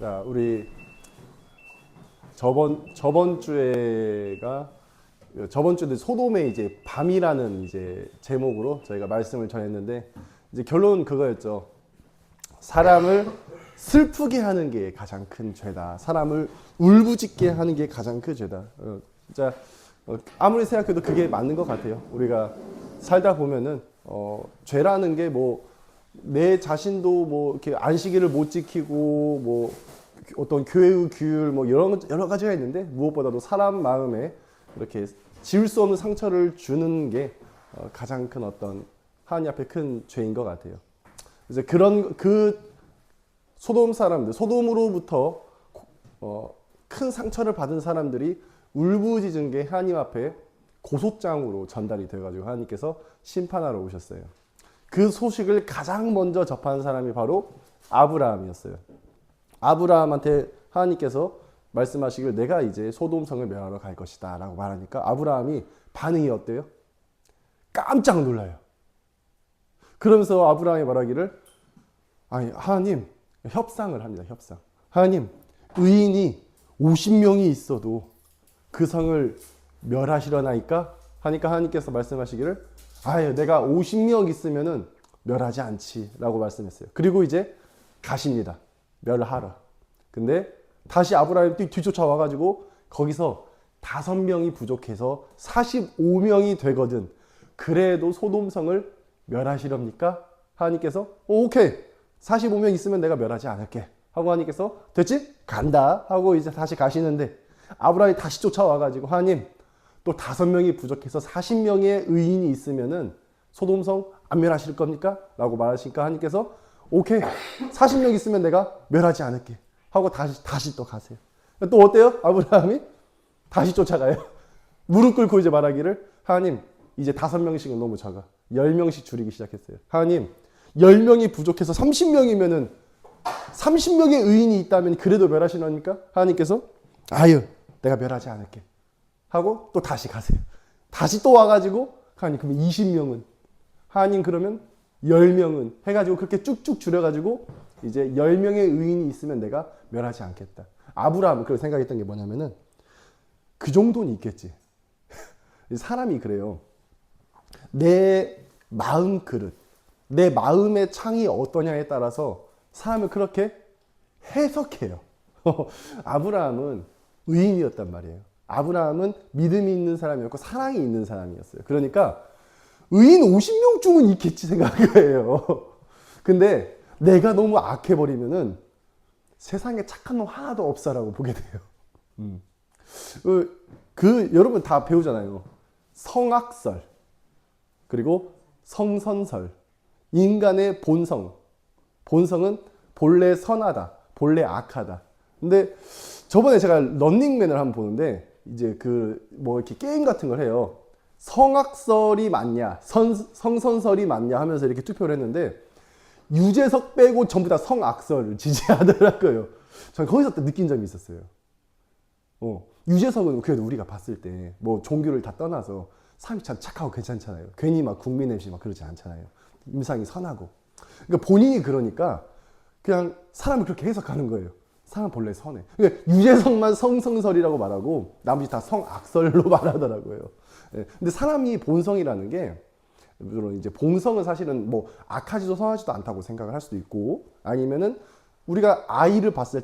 자, 우리 저번 주에도 소돔의 이제 밤이라는 이제 제목으로 저희가 말씀을 전했는데 이제 결론은 그거였죠. 사람을 슬프게 하는 게 가장 큰 죄다. 사람을 울부짖게 하는 게 가장 큰 죄다. 진짜 아무리 생각해도 그게 맞는 것 같아요. 우리가 살다 보면은 죄라는 게 뭐 내 자신도 뭐 이렇게 안식일을 못 지키고 뭐 어떤 교회의 규율 뭐 여러 가지가 있는데 무엇보다도 사람 마음에 이렇게 지울 수 없는 상처를 주는 게 가장 큰 어떤 하나님 앞에 큰 죄인 것 같아요. 이제 그런 소돔 사람들, 소돔으로부터 큰 상처를 받은 사람들이 울부짖은 게 하나님 앞에 고소장으로 전달이 돼가지고 하나님께서 심판하러 오셨어요. 그 소식을 가장 먼저 접한 사람이 바로 아브라함이었어요. 아브라함한테 하나님께서 말씀하시길 내가 이제 소돔성을 멸하러 갈 것이다 라고 말하니까 아브라함이 반응이 어때요? 깜짝 놀라요. 그러면서 아브라함이 말하기를 아니 하나님 협상을 합니다. 협상. 하나님 의인이 50명이 있어도 그 성을 멸하시려나이까? 하니까 하나님께서 말씀하시기를 아유 내가 50명 있으면은 멸하지 않지 라고 말씀했어요. 그리고 이제 가십니다. 멸하러. 근데 다시 아브라함이 뒤쫓아와가지고 거기서 5명이 부족해서 45명이 되거든. 그래도 소돔성을 멸하시렵니까? 하나님께서 오케이 45명 있으면 내가 멸하지 않을게 하고 하나님께서 됐지? 간다 하고 이제 다시 가시는데 아브라함이 다시 쫓아와가지고 하나님 또 5명이 부족해서 40명의 의인이 있으면은 소돔성 안 멸하실 겁니까? 라고 말하시니까 하나님께서 오케이 40명 있으면 내가 멸하지 않을게 하고 다시 또 가세요. 또 어때요? 아브라함이 다시 쫓아가요. 무릎 꿇고 이제 말하기를 하나님 이제 5명씩은 너무 작아. 10명씩 줄이기 시작했어요. 하나님 10명이 부족해서 30명이면은 30명의 의인이 있다면 그래도 멸하시나니까 하나님께서 아유 내가 멸하지 않을게 하고 또 다시 가세요. 다시 또 와가지고 하나님 그러면 20명은 하나님 그러면 10명은 해가지고 그렇게 쭉쭉 줄여가지고 이제 10명의 의인이 있으면 내가 멸하지 않겠다. 아브라함은 그런 생각했던 게 뭐냐면은 그 정도는 있겠지. 사람이 그래요. 내 마음 그릇, 내 마음의 창이 어떠냐에 따라서 사람을 그렇게 해석해요. 아브라함은 의인이었단 말이에요. 아브라함은 믿음이 있는 사람이었고 사랑이 있는 사람이었어요. 그러니까 의인 50명 중은 있겠지 생각한 거예요. 근데 내가 너무 악해버리면은 세상에 착한 놈 하나도 없어라고 보게 돼요. 여러분 다 배우잖아요. 성악설, 그리고 성선설, 인간의 본성. 본성은 본래 선하다, 본래 악하다. 근데 저번에 제가 런닝맨을 한번 보는데 이제 뭐 이렇게 게임 같은 걸 해요. 성악설이 맞냐, 성선설이 맞냐 하면서 이렇게 투표를 했는데 유재석 빼고 전부 다 성악설을 지지하더라고요. 전 거기서 또 느낀 점이 있었어요. 유재석은 그래도 우리가 봤을 때 뭐 종교를 다 떠나서 사람이 참 착하고 괜찮잖아요. 괜히 막 국민 MC 막 그러지 않잖아요. 인상이 선하고. 그러니까 본인이 그러니까 그냥 사람을 그렇게 해석하는 거예요. 사람 본래 선해. 그러니까 유재석만 성선설이라고 말하고 나머지 다 성악설로 말하더라고요. 근데 사람이 본성이라는 게 물론 이제 본성은 사실은 뭐 악하지도 선하지도 않다고 생각을 할 수도 있고 아니면은 우리가 아기를 봤을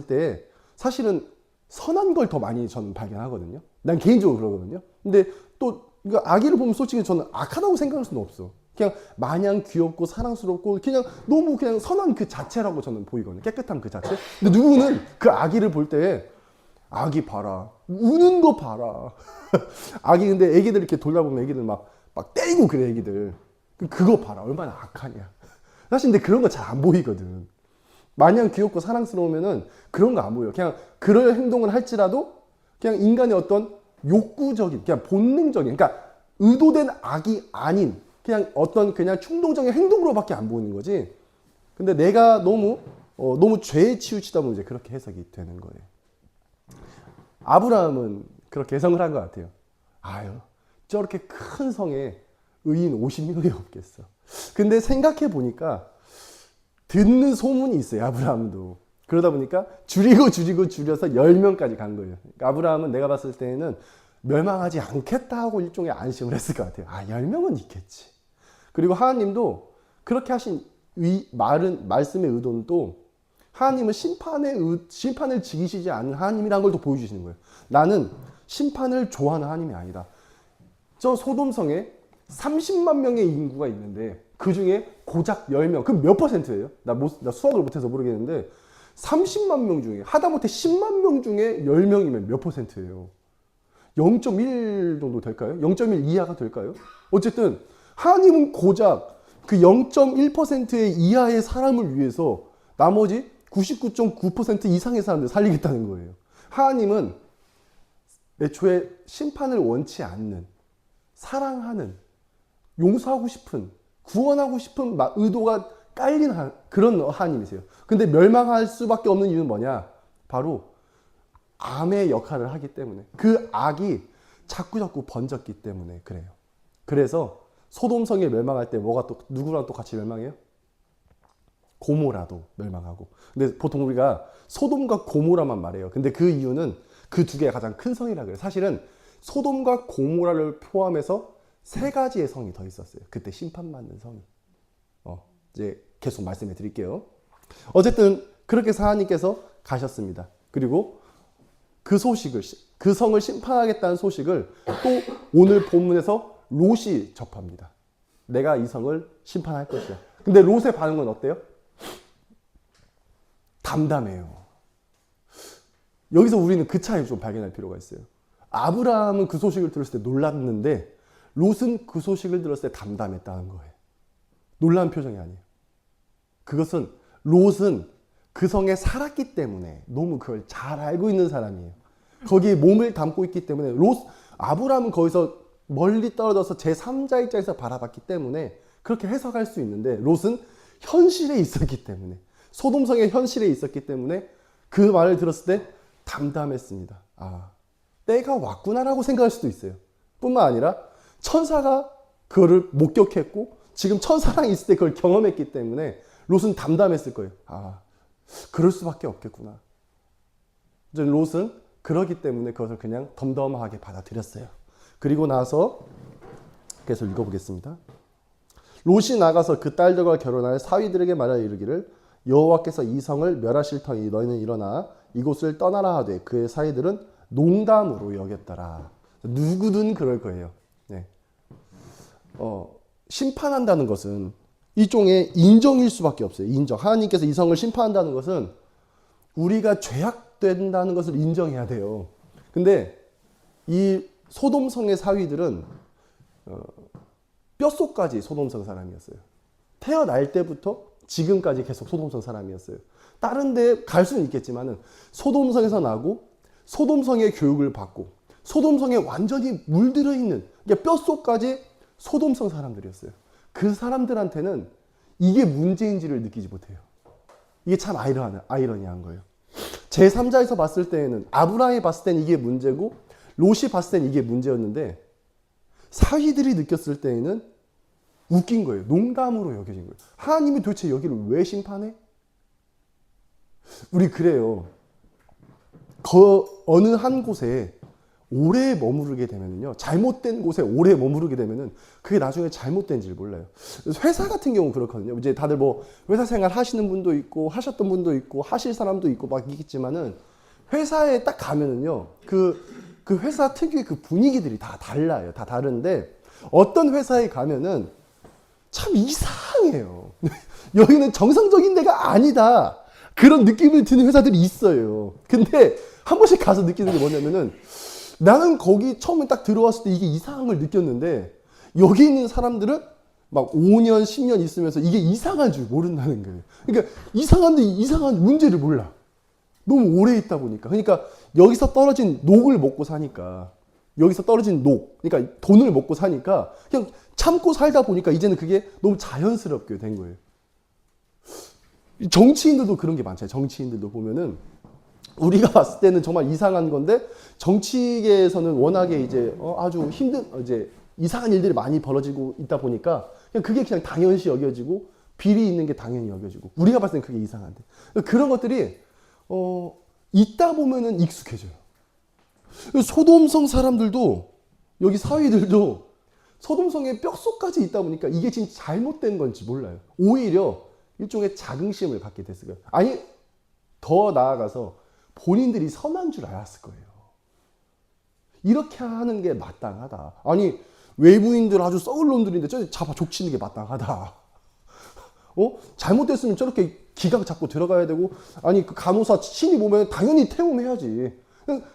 때 사실은 선한 걸 더 많이 저는 발견하거든요. 난 개인적으로 그러거든요. 근데 또 아기를 보면 솔직히 저는 악하다고 생각할 수는 없어. 그냥 마냥 귀엽고 사랑스럽고 그냥 너무 그냥 선한 그 자체라고 저는 보이거든요. 깨끗한 그 자체. 근데 누구는 그 아기를 볼 때 아기 봐라. 우는 거 봐라. 아기 근데 애기들 이렇게 돌려보면 애기들 막 때리고 그래 애기들. 그거 봐라. 얼마나 악하냐. 사실 근데 그런 거 잘 안 보이거든. 마냥 귀엽고 사랑스러우면은 그런 거 안 보여. 그냥 그럴 행동을 할지라도 그냥 인간의 어떤 욕구적인, 그냥 본능적인, 그러니까 의도된 악이 아닌 그냥 어떤 그냥 충동적인 행동으로밖에 안 보이는 거지. 근데 내가 너무 죄에 치우치다 보면 이제 그렇게 해석이 되는 거예요. 아브라함은 그렇게 해석을 한 것 같아요. 아유, 저렇게 큰 성에 의인 50명이 없겠어. 근데 생각해 보니까 듣는 소문이 있어요. 아브라함도 그러다 보니까 줄여서 10명까지 간 거예요. 그러니까 아브라함은 내가 봤을 때는 멸망하지 않겠다 하고 일종의 안심을 했을 것 같아요. 아, 10명은 있겠지. 그리고 하나님도 그렇게 하신 말씀의 의도는 또 하나님은 심판을 지키시지 않는 하나님이라는 걸 또 보여주시는 거예요. 나는 심판을 좋아하는 하나님이 아니다. 저 소돔성에 30만 명의 인구가 있는데 그 중에 고작 10명, 그럼 몇 %예요? 나 수학을 못해서 모르겠는데 30만 명 중에 하다못해 10만 명 중에 10명이면 몇 %예요? 0.1 정도 될까요? 0.1 이하가 될까요? 어쨌든 하나님은 고작 그 0.1%의 이하의 사람을 위해서 나머지 99.9% 이상의 사람들 살리겠다는 거예요. 하나님은 애초에 심판을 원치 않는, 사랑하는, 용서하고 싶은, 구원하고 싶은 의도가 깔린 그런 하나님이세요. 근데 멸망할 수밖에 없는 이유는 뭐냐? 바로 암의 역할을 하기 때문에, 그 악이 자꾸 번졌기 때문에 그래요. 그래서 소돔성에 멸망할 때 누구랑 또 같이 멸망해요? 고모라도 멸망하고. 근데 보통 우리가 소돔과 고모라만 말해요. 근데 그 이유는 그 두 개가 가장 큰 성이라 그래요. 사실은 소돔과 고모라를 포함해서 3가지의 성이 더 있었어요. 그때 심판받는 성이. 이제 계속 말씀해 드릴게요. 어쨌든 그렇게 하나님께서 가셨습니다. 그리고 그 성을 심판하겠다는 소식을 또 오늘 본문에서 롯이 접합니다. 내가 이 성을 심판할 것이야. 근데 롯의 반응은 어때요? 담담해요. 여기서 우리는 그 차이를 좀 발견할 필요가 있어요. 아브라함은 그 소식을 들었을 때 놀랐는데 롯은 그 소식을 들었을 때 담담했다는 거예요. 놀란 표정이 아니에요. 그것은 롯은 그 성에 살았기 때문에 너무 그걸 잘 알고 있는 사람이에요. 거기에 몸을 담고 있기 때문에 아브라함은 거기서 멀리 떨어져서 제3자 입장에서 바라봤기 때문에 그렇게 해석할 수 있는데 롯은 현실에 있었기 때문에 소돔성의 현실에 있었기 때문에 그 말을 들었을 때 담담했습니다. 아, 때가 왔구나라고 생각할 수도 있어요. 뿐만 아니라 천사가 그거를 목격했고 지금 천사랑 있을 때 그걸 경험했기 때문에 롯은 담담했을 거예요. 아, 그럴 수밖에 없겠구나. 롯은 그러기 때문에 그것을 그냥 덤덤하게 받아들였어요. 그리고 나서 계속 읽어보겠습니다. 롯이 나가서 그 딸들과 결혼할 사위들에게 말하여 이르기를 여호와께서 이 성을 멸하실 터니 너희는 일어나 이곳을 떠나라 하되 그의 사위들은 농담으로 여겼더라. 누구든 그럴 거예요. 네. 심판한다는 것은 일종의 인정일 수밖에 없어요. 인정. 하나님께서 이 성을 심판한다는 것은 우리가 죄악된다는 것을 인정해야 돼요. 근데 이 소돔성의 사위들은 뼛속까지 소돔성 사람이었어요. 태어날 때부터 지금까지 계속 소돔성 사람이었어요. 다른 데 갈 수는 있겠지만은 소돔성에서 나고 소돔성의 교육을 받고 소돔성에 완전히 물들어 있는 뼛속까지 소돔성 사람들이었어요. 그 사람들한테는 이게 문제인지를 느끼지 못해요. 이게 참 아이러니한 거예요. 제3자에서 봤을 때에는 아브라함이 봤을 때는 이게 문제고 롯이 봤을 때는 이게 문제였는데 사위들이 느꼈을 때에는 웃긴 거예요. 농담으로 여겨진 거예요. 하나님이 도대체 여기를 왜 심판해? 우리 그래요. 어느 한 곳에 오래 머무르게 되면요. 잘못된 곳에 오래 머무르게 되면은 그게 나중에 잘못된지를 몰라요. 회사 같은 경우 그렇거든요. 이제 다들 뭐 회사 생활 하시는 분도 있고 하셨던 분도 있고 하실 사람도 있고 막 있겠지만은 회사에 딱 가면은요. 그 회사 특유의 그 분위기들이 다 달라요. 다 다른데 어떤 회사에 가면은 참 이상해요. 여기는 정상적인 데가 아니다. 그런 느낌을 드는 회사들이 있어요. 근데 한 번씩 가서 느끼는 게 뭐냐면은 나는 거기 처음에 딱 들어왔을 때 이게 이상함을 느꼈는데 여기 있는 사람들은 막 5년, 10년 있으면서 이게 이상한 줄 모른다는 거예요. 그러니까 이상한데 이상한 문제를 몰라. 너무 오래 있다 보니까. 그러니까 여기서 떨어진 녹을 먹고 사니까 여기서 떨어진 녹, 그러니까 돈을 먹고 사니까 그냥 참고 살다 보니까 이제는 그게 너무 자연스럽게 된 거예요. 정치인들도 그런 게 많잖아요. 정치인들도 보면은 우리가 봤을 때는 정말 이상한 건데 정치계에서는 워낙에 이제 아주 힘든 이제 이상한 일들이 많이 벌어지고 있다 보니까 그냥 그게 그냥 당연시 여겨지고 비리 있는 게 당연히 여겨지고 우리가 봤을 때는 그게 이상한데 그런 것들이 있다 보면은 익숙해져요. 소돔성 사람들도 여기 사위들도 소돔성의 뼛속까지 있다 보니까 이게 진짜 잘못된 건지 몰라요. 오히려 일종의 자긍심을 갖게 됐을 거예요. 아니 더 나아가서 본인들이 선한 줄 알았을 거예요. 이렇게 하는 게 마땅하다. 아니 외부인들 아주 썩을 놈들인데 저기 잡아 족치는 게 마땅하다. 잘못됐으면 저렇게 기각 잡고 들어가야 되고, 아니 그 간호사 신이 보면 당연히 태움해야지.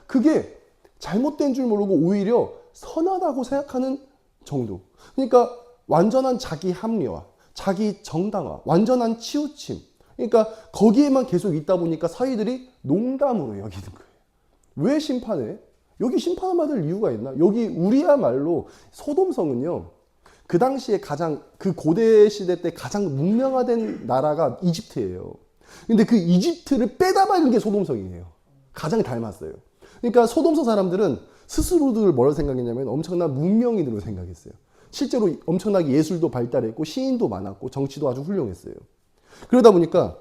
그게 잘못된 줄 모르고 오히려 선하다고 생각하는 정도. 그러니까 완전한 자기 합리화, 자기 정당화, 완전한 치우침. 그러니까 거기에만 계속 있다 보니까 사위들이 농담으로 여기는 거예요. 왜 심판해? 여기 심판받을 이유가 있나? 여기 우리야말로 소돔성은요, 그 당시에 가장, 그 고대 시대 때 가장 문명화된 나라가 이집트예요. 근데 그 이집트를 빼다 박은 게 소돔성이에요. 가장 닮았어요. 그러니까 소돔성 사람들은 스스로들 뭐라 생각했냐면 엄청난 문명인으로 생각했어요. 실제로 엄청나게 예술도 발달했고 시인도 많았고 정치도 아주 훌륭했어요. 그러다 보니까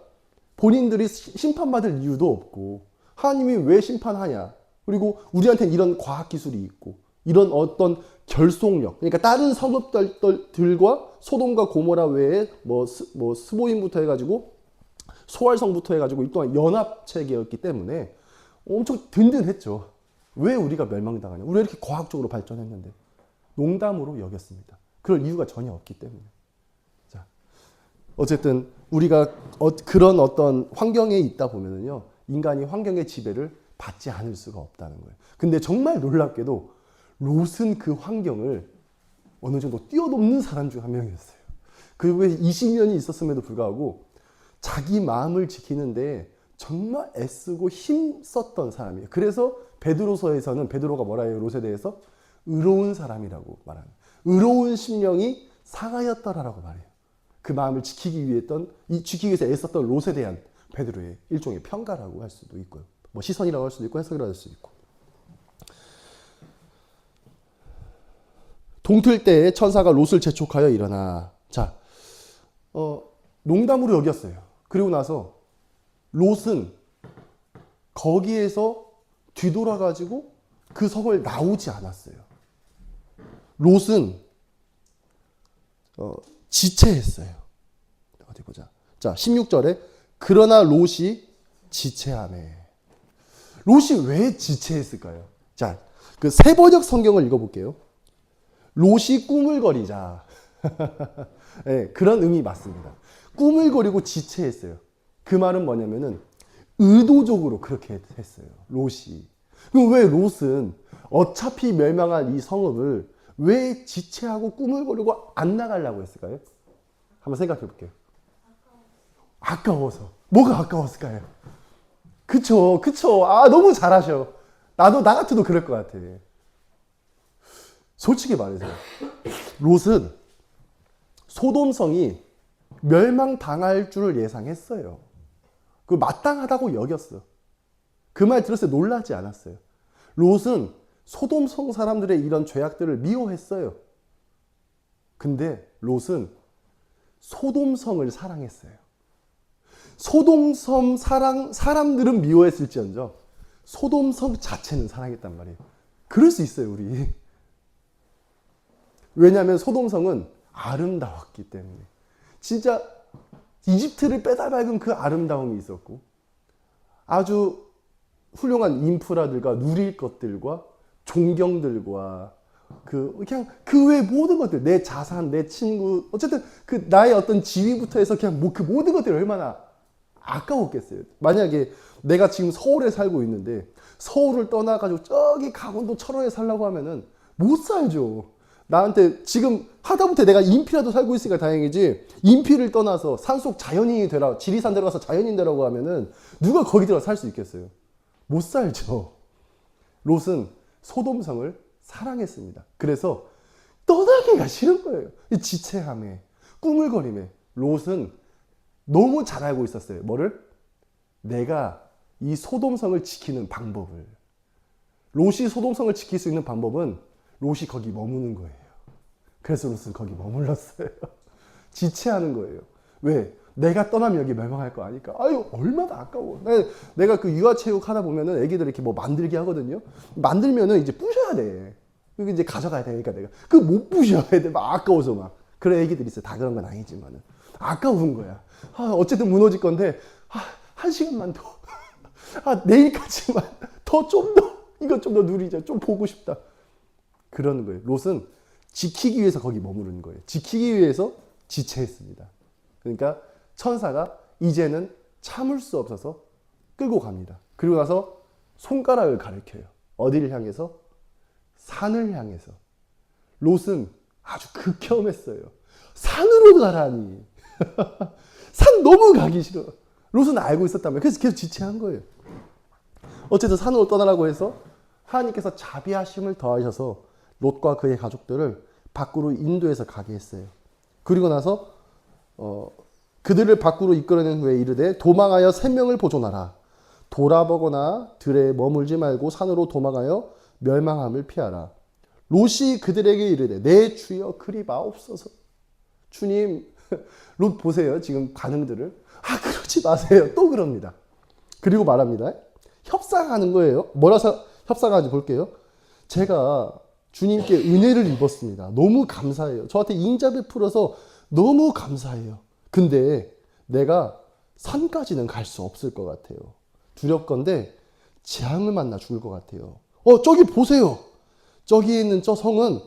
본인들이 심판받을 이유도 없고, 하나님이 왜 심판하냐? 그리고 우리한테는 이런 과학기술이 있고 이런 어떤 결속력, 그러니까 다른 성읍들과 소돔과 고모라 외에 뭐 스보임부터 해가지고 소알성부터 해가지고 이 또한 연합체계였기 때문에 엄청 든든했죠. 왜 우리가 멸망당하냐? 우리가 이렇게 과학적으로 발전했는데. 농담으로 여겼습니다. 그럴 이유가 전혀 없기 때문에. 자, 어쨌든 우리가 그런 어떤 환경에 있다 보면은요, 인간이 환경의 지배를 받지 않을 수가 없다는 거예요. 근데 정말 놀랍게도 롯은 그 환경을 어느 정도 뛰어넘는 사람 중 한 명이었어요. 그 후에 20년이 있었음에도 불구하고 자기 마음을 지키는데 정말 애쓰고 힘썼던 사람이에요. 그래서 베드로서에서는 베드로가 뭐라 해요? 롯에 대해서 의로운 사람이라고 말하는, 의로운 심령이 상하였더라라고 말해요. 그 마음을 지키기 위해서 애썼던 롯에 대한 베드로의 일종의 평가라고 할 수도 있고요. 뭐 시선이라고 할 수도 있고 해석이라고 할 수도 있고. 동틀 때에 천사가 롯을 재촉하여 일어나. 자, 농담으로 여겼어요. 그리고 나서 롯은 거기에서 뒤돌아가지고 그 성을 나오지 않았어요. 롯은 지체했어요. 어디 보자. 자, 16절에 그러나 롯이 지체하네. 롯이 왜 지체했을까요? 자, 그 세번역 성경을 읽어볼게요. 롯이 꾸물거리자. 네, 그런 의미 맞습니다. 꾸물거리고 지체했어요. 그 말은 뭐냐면은 의도적으로 그렇게 했어요. 롯이. 그럼 왜 롯은 어차피 멸망할 이 성읍을 왜 지체하고 꾸물거리고 안 나가려고 했을까요? 한번 생각해 볼게요. 아까워서. 뭐가 아까웠을까요? 그쵸. 아, 너무 잘하셔. 나 같아도 그럴 것 같아. 솔직히 말해서 롯은 소돔성이 멸망당할 줄을 예상했어요. 그 마땅하다고 여겼어. 그 말 들었을 때 놀라지 않았어요. 롯은 소돔성 사람들의 이런 죄악들을 미워했어요. 근데 롯은 소돔성을 사랑했어요. 소돔성 사람들은 미워했을지언정 소돔성 자체는 사랑했단 말이에요. 그럴 수 있어요, 우리. 왜냐하면 소돔성은 아름다웠기 때문에. 진짜 이집트를 빼다 박은 그 아름다움이 있었고, 아주 훌륭한 인프라들과 누릴 것들과 존경들과 그냥 그 외 모든 것들, 내 자산, 내 친구, 어쨌든 그 나의 어떤 지위부터 해서 그냥 그 모든 것들이 얼마나 아까웠겠어요. 만약에 내가 지금 서울에 살고 있는데 서울을 떠나가지고 저기 강원도 철원에 살라고 하면은 못 살죠. 나한테 지금 하다못해 내가 인피라도 살고 있으니까 다행이지, 인피를 떠나서 산속 자연인이 되라, 지리산 들어가서 자연인 되라고 하면은 누가 거기 들어가 살 수 있겠어요? 못 살죠. 롯은 소돔성을 사랑했습니다. 그래서 떠나기가 싫은 거예요. 이 지체함에, 꾸물거림에. 롯은 너무 잘 알고 있었어요. 뭐를? 내가 이 소돔성을 지키는 방법을. 롯이 소돔성을 지킬 수 있는 방법은 롯이 거기 머무는 거예요. 그래서 롯은 거기 머물렀어요. 지체하는 거예요. 왜? 내가 떠나면 여기 멸망할 거 아니까. 아유, 얼마나 아까워. 내가 그 유아체육 하다 보면은 애기들 이렇게 뭐 만들기 하거든요. 만들면은 이제 부셔야 돼. 그게 이제 가져가야 되니까 내가. 그 못 부셔. 애들 막 아까워서 막. 그런 애기들이 있어. 다 그런 건 아니지만은. 아까운 거야. 어쨌든 무너질 건데, 한 시간만 더. 내일까지만 더 좀 더. 이거 좀 더 누리자. 좀 보고 싶다. 그러는 거예요. 롯은 지키기 위해서 거기 머무르는 거예요. 지키기 위해서 지체했습니다. 그러니까 천사가 이제는 참을 수 없어서 끌고 갑니다. 그리고 나서 손가락을 가리켜요. 어디를 향해서? 산을 향해서. 롯은 아주 극혐했어요. 산으로 가라니. 산 너무 가기 싫어. 롯은 알고 있었다면. 그래서 계속 지체한 거예요. 어쨌든 산으로 떠나라고 해서 하나님께서 자비하심을 더하셔서 롯과 그의 가족들을 밖으로 인도해서 가게 했어요. 그리고 나서 그들을 밖으로 이끌어낸 후에 이르되 도망하여 생명을 보존하라. 돌아보거나 들에 머물지 말고 산으로 도망하여 멸망함을 피하라. 롯이 그들에게 이르되 내 주여 그리마옵소서. 주님, 롯 보세요. 지금 반응들을. 그러지 마세요. 또 그럽니다. 그리고 말합니다. 협상하는 거예요. 뭐라서 협상하는지 볼게요. 제가 주님께 은혜를 입었습니다. 너무 감사해요. 저한테 인자 베풀어서 너무 감사해요. 근데 내가 산까지는 갈 수 없을 것 같아요. 두렵건대 재앙을 만나 죽을 것 같아요. 저기 보세요. 저기 있는 저 성은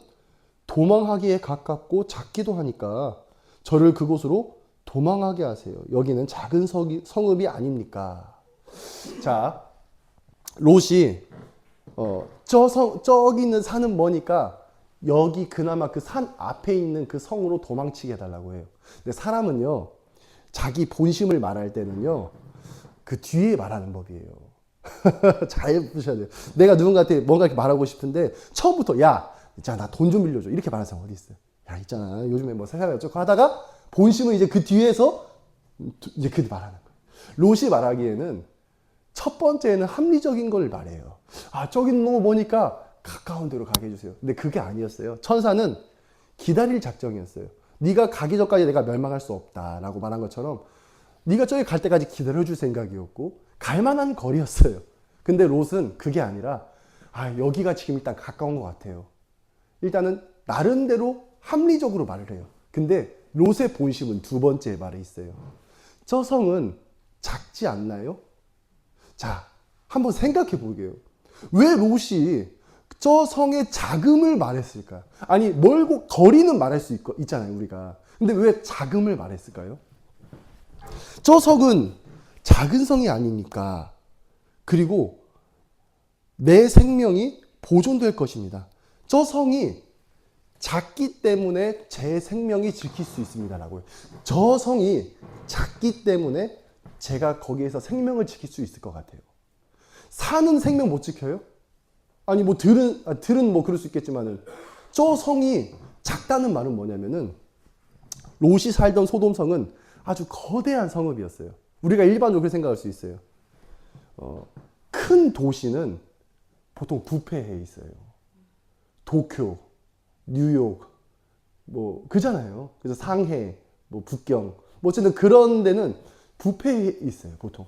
도망하기에 가깝고 작기도 하니까 저를 그곳으로 도망하게 하세요. 여기는 작은 성읍이 아닙니까? 자, 롯이 저기 있는 산은 뭐니까 여기 그나마 그 산 앞에 있는 그 성으로 도망치게 해달라고 해요. 근데 사람은요, 자기 본심을 말할 때는요, 그 뒤에 말하는 법이에요. 잘 보셔야 돼요. 내가 누군가한테 뭔가 이렇게 말하고 싶은데 처음부터 야, 있잖아, 나 돈 좀 빌려줘. 이렇게 말하는 사람 어디 있어요? 야, 있잖아, 요즘에 뭐 세상에 어쩌고 하다가 본심은 이제 그 뒤에서 이제 그 말하는 거예요. 롯이 말하기에는 첫 번째는 합리적인 걸 말해요. 저기는 너무 머니까 가까운 데로 가게 해주세요. 근데 그게 아니었어요. 천사는 기다릴 작정이었어요. 네가 가기 전까지 내가 멸망할 수 없다라고 말한 것처럼 네가 저기 갈 때까지 기다려줄 생각이었고 갈 만한 거리였어요. 근데 롯은 그게 아니라 여기가 지금 일단 가까운 것 같아요. 일단은 나름대로 합리적으로 말을 해요. 근데 롯의 본심은 두 번째 말에 있어요. 저 성은 작지 않나요? 자, 한번 생각해 보게요. 왜 롯이 저 성의 작음을 말했을까요? 아니, 멀고 거리는 말할 수 있잖아요, 우리가. 근데 왜 작음을 말했을까요? 저 성은 작은 성이 아니니까. 그리고 내 생명이 보존될 것입니다. 저 성이 작기 때문에 제 생명이 지킬 수 있습니다라고요. 저 성이 작기 때문에 제가 거기에서 생명을 지킬 수 있을 것 같아요. 산은 생명 못 지켜요? 아니 뭐 들은 뭐 그럴 수 있겠지만은 저 성이 작다는 말은 뭐냐면은 롯이 살던 소돔성은 아주 거대한 성읍이었어요. 우리가 일반적으로 그렇게 생각할 수 있어요. 큰 도시는 보통 부패해 있어요. 도쿄, 뉴욕, 뭐 그잖아요. 그래서 상해, 뭐 북경, 뭐 어쨌든 그런 데는 부패해 있어요, 보통.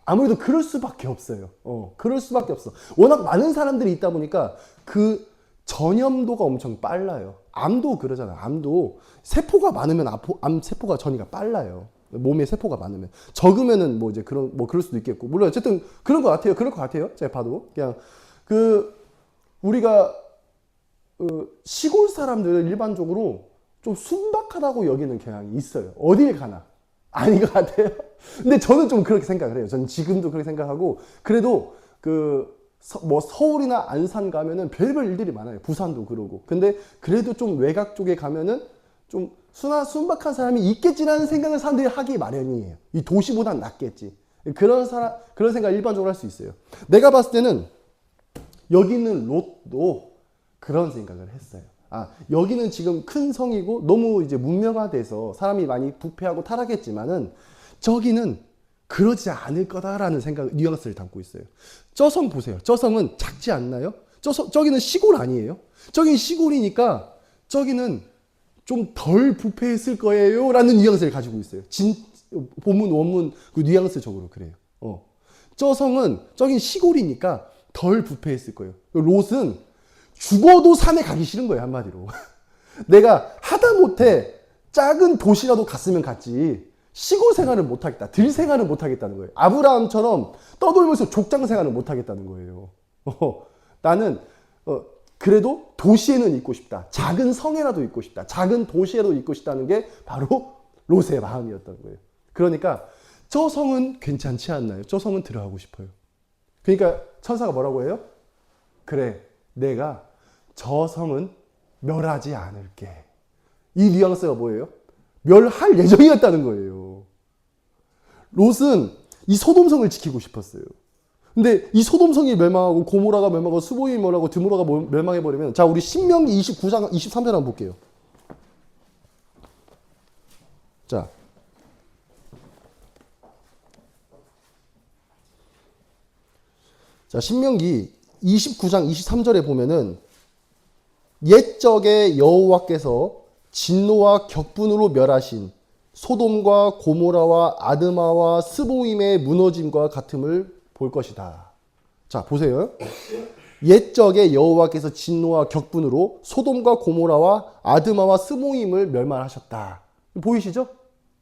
아무래도 그럴 수밖에 없어요. 그럴 수밖에 없어. 워낙 많은 사람들이 있다 보니까 그 전염도가 엄청 빨라요. 암도 그러잖아요. 암도 세포가 많으면 암 세포가 전이가 빨라요. 몸에 세포가 많으면. 적으면은 뭐 이제 그럴 수도 있겠고. 물론 어쨌든 그런 것 같아요. 그럴 것 같아요. 제가 봐도. 그냥 우리가 시골 사람들은 일반적으로 좀 순박하다고 여기는 경향이 있어요. 어딜 가나. 아닌 것 같아요. 근데 저는 좀 그렇게 생각을 해요. 저는 지금도 그렇게 생각하고, 그래도 뭐 서울이나 안산 가면은 별별 일들이 많아요. 부산도 그러고. 근데 그래도 좀 외곽 쪽에 가면은 좀 순박한 사람이 있겠지라는 생각을 사람들이 하기 마련이에요. 이 도시보단 낫겠지. 그런 생각 일반적으로 할 수 있어요. 내가 봤을 때는 여기 있는 롯도 그런 생각을 했어요. 여기는 지금 큰 성이고 너무 이제 문명화돼서 사람이 많이 부패하고 타락했지만은 저기는 그러지 않을 거다라는 뉘앙스를 담고 있어요. 저 성 보세요. 저 성은 작지 않나요? 저기는 시골 아니에요? 저기는 시골이니까 저기는 좀 덜 부패했을 거예요 라는 뉘앙스를 가지고 있어요. 본문 원문 그 뉘앙스적으로 그래요. 저 성은 저긴 시골이니까 덜 부패했을 거예요. 롯은 죽어도 산에 가기 싫은 거예요, 한마디로. 내가 하다못해 작은 도시라도 갔으면 갔지 시골 생활은 못하겠다. 들 생활은 못하겠다는 거예요. 아브라함처럼 떠돌면서 족장 생활은 못하겠다는 거예요. 나는 그래도 도시에는 있고 싶다. 작은 성에라도 있고 싶다. 작은 도시에도 있고 싶다는 게 바로 롯의 마음이었던 거예요. 그러니까 저 성은 괜찮지 않나요? 저 성은 들어가고 싶어요. 그러니까 천사가 뭐라고 해요? 그래, 내가 저 성은 멸하지 않을게. 이 뉘앙스가 뭐예요? 멸할 예정이었다는 거예요. 롯은 이 소돔성을 지키고 싶었어요. 근데 이 소돔성이 멸망하고 고모라가 멸망하고 스보임이 멸망하고 드모라가 멸망해버리면, 자, 우리 신명기 29장 23절 한번 볼게요. 자, 신명기 29장 23절에 보면은 옛적에 여호와께서 진노와 격분으로 멸하신 소돔과 고모라와 아드마와 스보임의 무너짐과 같음을 볼 것이다. 자, 보세요. 옛적에 여호와께서 진노와 격분으로 소돔과 고모라와 아드마와 스보임을 멸망하셨다. 보이시죠?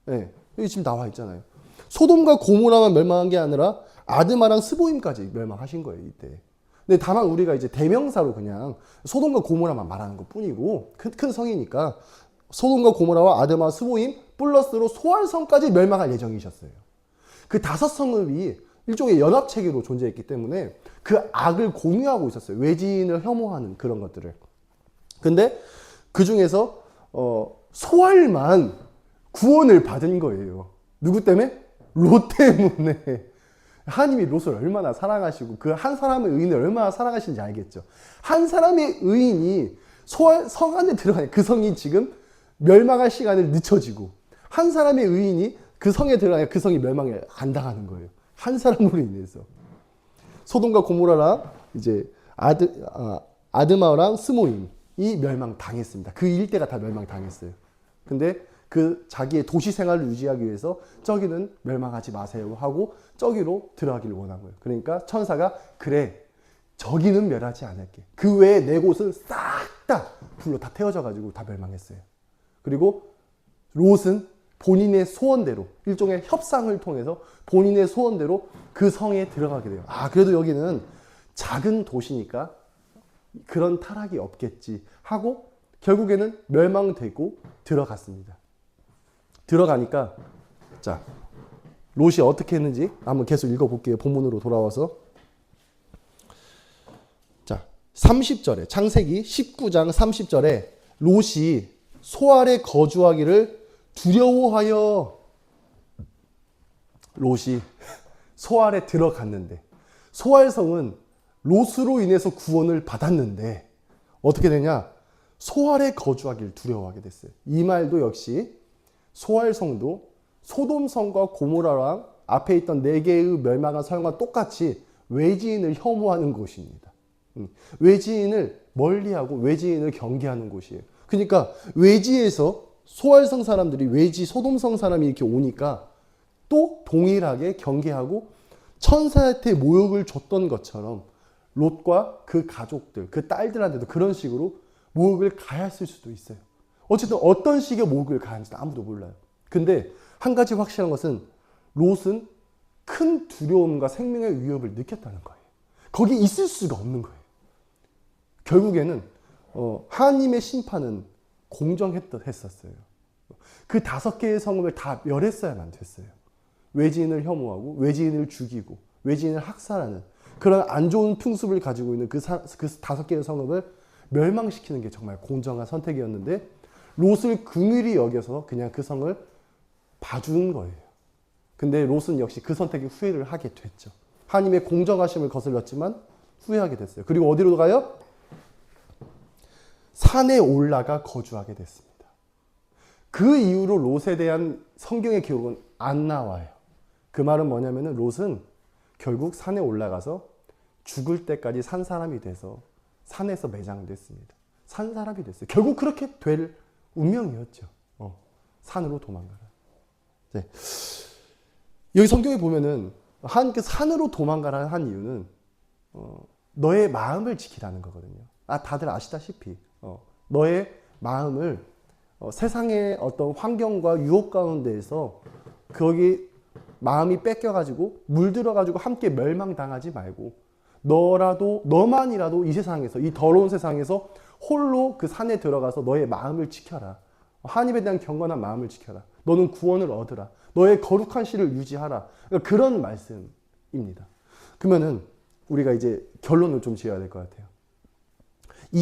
네, 여기 지금 나와 있잖아요. 소돔과 고모라만 멸망한 게 아니라 아드마랑 스보임까지 멸망하신 거예요, 이때. 근데 다만 우리가 이제 대명사로 그냥 소돔과 고모라만 말하는 것 뿐이고, 큰 성이니까 소돔과 고모라와 아드마, 스보임 플러스로 소알성까지 멸망할 예정이셨어요. 그 5성읍이 일종의 연합체계로 존재했기 때문에 그 악을 공유하고 있었어요. 외지인을 혐오하는 그런 것들을. 근데 그 중에서 소알만 구원을 받은 거예요. 누구 때문에? 롯 때문에. 하나님이 롯을 얼마나 사랑하시고 그 한 사람의 의인을 얼마나 사랑하시는지 알겠죠. 한 사람의 의인이 성 안에 들어가니 그 성이 지금 멸망할 시간을 늦춰지고, 한 사람의 의인이 그 성에 들어가니 그 성이 멸망에 안 당하는 거예요. 한 사람으로 인해서. 소돔과 고모라랑 이제 아드마랑 스모임이 멸망 당했습니다. 그 일대가 다 멸망 당했어요. 근데 그 자기의 도시 생활을 유지하기 위해서 저기는 멸망하지 마세요 하고 저기로 들어가기를 원한 거예요. 그러니까 천사가 그래, 저기는 멸하지 않을게. 그 외에 네 곳은 싹 다 불로 다 태워져 가지고 다 멸망했어요. 그리고 롯은 본인의 소원대로, 일종의 협상을 통해서 본인의 소원대로 그 성에 들어가게 돼요. 아, 그래도 여기는 작은 도시니까 그런 타락이 없겠지 하고 결국에는 멸망되고 들어갔습니다. 들어가니까, 자, 롯이 어떻게 했는지 한번 계속 읽어볼게요. 본문으로 돌아와서. 자, 30절에, 창세기 19장 30절에 롯이 소알에 거주하기를 두려워하여, 롯이 소알에 들어갔는데, 소알성은 롯으로 인해서 구원을 받았는데 어떻게 되냐? 소알에 거주하기를 두려워하게 됐어요. 이 말도 역시 소알성도 소돔성과 고모라랑 앞에 있던 4개의 멸망한 성과 똑같이 외지인을 혐오하는 곳입니다. 외지인을 멀리하고 외지인을 경계하는 곳이에요. 그러니까 외지에서 소알성 사람들이 외지 소돔성 사람이 이렇게 오니까 또 동일하게 경계하고 천사한테 모욕을 줬던 것처럼 롯과 그 가족들, 그 딸들한테도 그런 식으로 모욕을 가했을 수도 있어요. 어쨌든 어떤 식의 모욕을 가했는지 아무도 몰라요. 근데 한 가지 확실한 것은 롯은 큰 두려움과 생명의 위협을 느꼈다는 거예요. 거기 있을 수가 없는 거예요. 결국에는 하나님의 심판은 공정했었어요. 그 5개의 성읍을 다 멸했어야만 됐어요. 외지인을 혐오하고 외지인을 죽이고 외지인을 학살하는 그런 안 좋은 풍습을 가지고 있는 그 5개의 성읍을 멸망시키는 게 정말 공정한 선택이었는데 롯을 긍휼히 여겨서 그냥 그 성을 봐준 거예요. 근데 롯은 역시 그 선택에 후회를 하게 됐죠. 하나님의 공정하심을 거슬렀지만 후회하게 됐어요. 그리고 어디로 가요? 산에 올라가 거주하게 됐습니다. 그 이후로 롯에 대한 성경의 기록은 안 나와요. 그 말은 뭐냐면은 롯은 결국 산에 올라가서 죽을 때까지 산 사람이 돼서 산에서 매장됐습니다. 산 사람이 됐어요. 결국 그렇게 될 운명이었죠. 산으로 도망가라. 네. 여기 성경에 보면은 하나님께서 산으로 도망가라 한 이유는 너의 마음을 지키라는 거거든요. 다들 아시다시피 너의 마음을 세상의 어떤 환경과 유혹 가운데에서 거기 마음이 뺏겨가지고 물들어가지고 함께 멸망당하지 말고 너만이라도 이 세상에서, 이 더러운 세상에서 홀로 그 산에 들어가서 너의 마음을 지켜라. 하나님에 대한 경건한 마음을 지켜라. 너는 구원을 얻으라. 너의 거룩한 씨를 유지하라. 그러니까 그런 말씀입니다. 그러면은 우리가 이제 결론을 좀 지어야 될 것 같아요.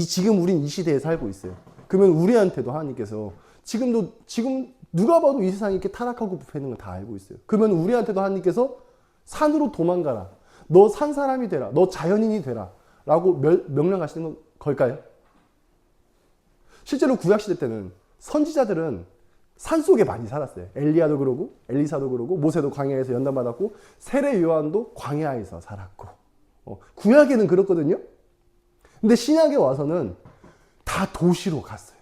지금 우린 이 시대에 살고 있어요. 그러면 우리한테도 하나님께서 지금 누가 봐도 이 세상이 이렇게 타락하고 부패 있는 걸 다 알고 있어요. 그러면 우리한테도 하나님께서 산으로 도망가라. 너 산 사람이 되라. 너 자연인이 되라. 라고 명령하시는 걸까요? 실제로 구약시대 때는 선지자들은 산속에 많이 살았어요. 엘리야도 그러고 엘리사도 그러고 모세도 광야에서 연단받았고 세례 요한도 광야에서 살았고 구약에는 그렇거든요. 근데 신약에 와서는 다 도시로 갔어요.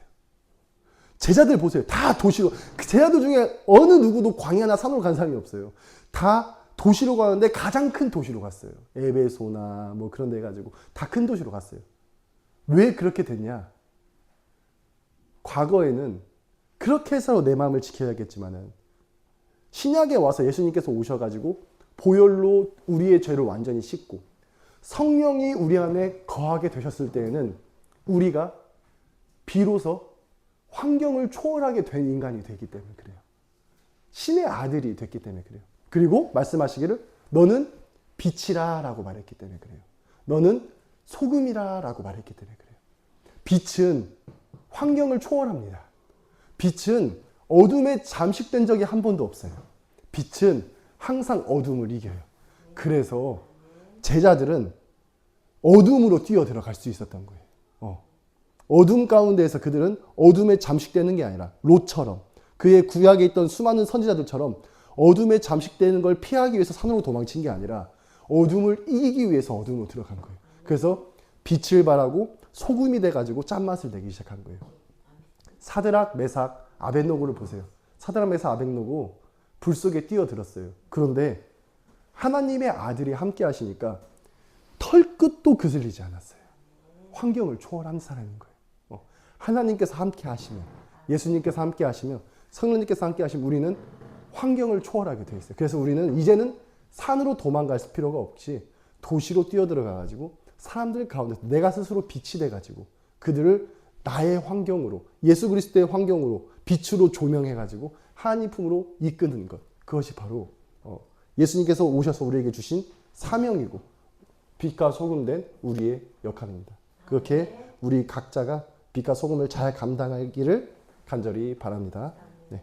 제자들 보세요. 다 도시로. 그 제자들 중에 어느 누구도 광야나 산으로 간 사람이 없어요. 다 도시로 가는데 가장 큰 도시로 갔어요. 에베소나 뭐 그런 데 가지고 다 큰 도시로 갔어요. 왜 그렇게 됐냐? 과거에는 그렇게 해서 내 마음을 지켜야겠지만은 신약에 와서 예수님께서 오셔가지고 보혈로 우리의 죄를 완전히 씻고 성령이 우리 안에 거하게 되셨을 때에는 우리가 비로소 환경을 초월하게 된 인간이 되기 때문에 그래요. 신의 아들이 됐기 때문에 그래요. 그리고 말씀하시기를 너는 빛이라 라고 말했기 때문에 그래요. 너는 소금이라 라고 말했기 때문에 그래요. 빛은 환경을 초월합니다. 빛은 어둠에 잠식된 적이 한 번도 없어요. 빛은 항상 어둠을 이겨요. 그래서 제자들은 어둠으로 뛰어들어갈 수 있었던 거예요. 어둠 가운데에서 그들은 어둠에 잠식되는 게 아니라 롯처럼 그의 구약에 있던 수많은 선지자들처럼 어둠에 잠식되는 걸 피하기 위해서 산으로 도망친 게 아니라 어둠을 이기기 위해서 어둠으로 들어간 거예요. 그래서 빛을 발하고 소금이 돼가지고 짠맛을 내기 시작한 거예요. 사드락, 메삭, 아벳노고를 보세요. 사드락, 메삭, 아벳노고 불 속에 뛰어들었어요. 그런데 하나님의 아들이 함께 하시니까 털끝도 그슬리지 않았어요. 환경을 초월한 사람인 거예요. 하나님께서 함께 하시면, 예수님께서 함께 하시면, 성령님께서 함께 하시면 우리는 환경을 초월하게 되어 있어요. 그래서 우리는 이제는 산으로 도망갈 필요가 없이 도시로 뛰어들어가가지고 사람들 가운데 내가 스스로 빛이 돼가지고 그들을 나의 환경으로, 예수 그리스도의 환경으로 빛으로 조명해가지고 하나님 품으로 이끄는 것. 그것이 바로 예수님께서 오셔서 우리에게 주신 사명이고 빛과 소금 된 우리의 역할입니다. 그렇게 우리 각자가 빛과 소금을 잘 감당하기를 간절히 바랍니다. 네.